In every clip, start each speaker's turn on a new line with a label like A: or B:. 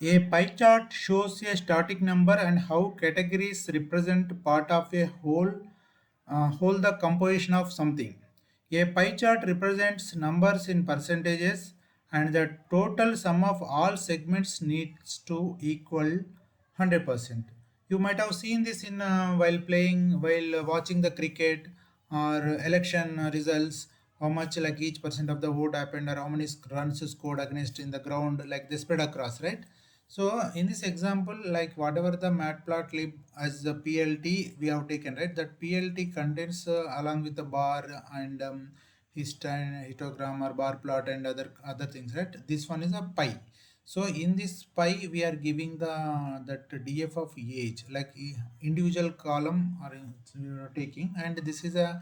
A: A pie chart shows a static number and how categories represent part of a whole the composition of something. A pie chart represents numbers in percentages and the total sum of all segments needs to equal 100%. You might have seen this in while watching the cricket or election results, how much like each percent of the vote happened or how many runs scored against in the ground, like they spread across, right? So in this example, like whatever the matplotlib as the PLT we have taken, right? That PLT contains along with the bar and histogram or bar plot and other things, right? This one is a pie. So in this pie, we are giving that DF of age, like individual column or we are taking, and this is a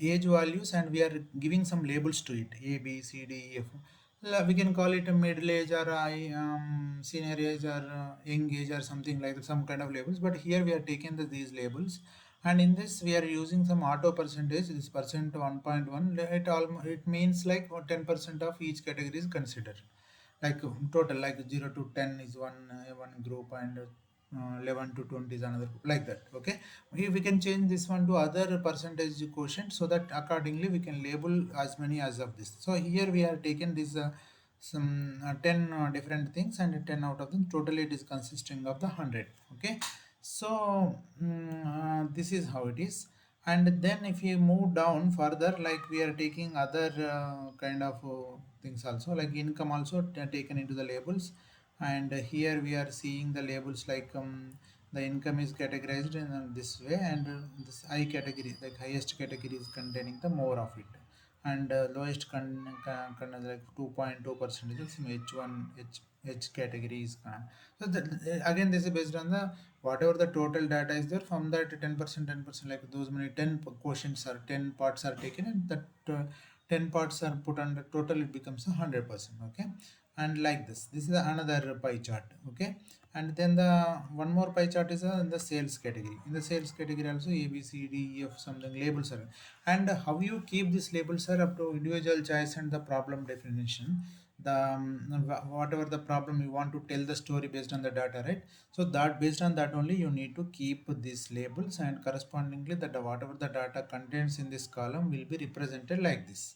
A: age values, and we are giving some labels to it: A, B, C, D, E, F. We can call it a middle age or senior age or young age or something like that, some kind of labels. But here we are taking these labels, and in this we are using some auto percentage. This percent 1.1. It means like 10% of each category is considered. Like total, like 0 to 10 is one group, and 11 to 20 is another group, like that. Okay, we can change this one to other percentage quotient, so that accordingly we can label as many as of this. So here we are taken this some 10 different things, and 10 out of them totally it is consisting of the 100. Okay, so this is how it is. And then if you move down further, like we are taking other kind of things also, like income also taken into the labels. And here we are seeing the labels like the income is categorized in this way, and this high category, like highest category is containing the more of it, and lowest like 2.2 percentage of some H1 H category is so again this is based on the whatever the total data is there, from that 10%, like those many 10 quotients or 10 parts are taken, and that 10 parts are put under total, it becomes 100%. Okay, and like this is another pie chart. Okay, and then the one more pie chart is in the sales category. In the sales category also A, B, C, D, E, F, something labels are, and how you keep these labels are up to individual choice and the problem definition. The whatever the problem you want to tell the story based on the data, right? So that based on that only you need to keep these labels, and correspondingly that whatever the data contains in this column will be represented like this.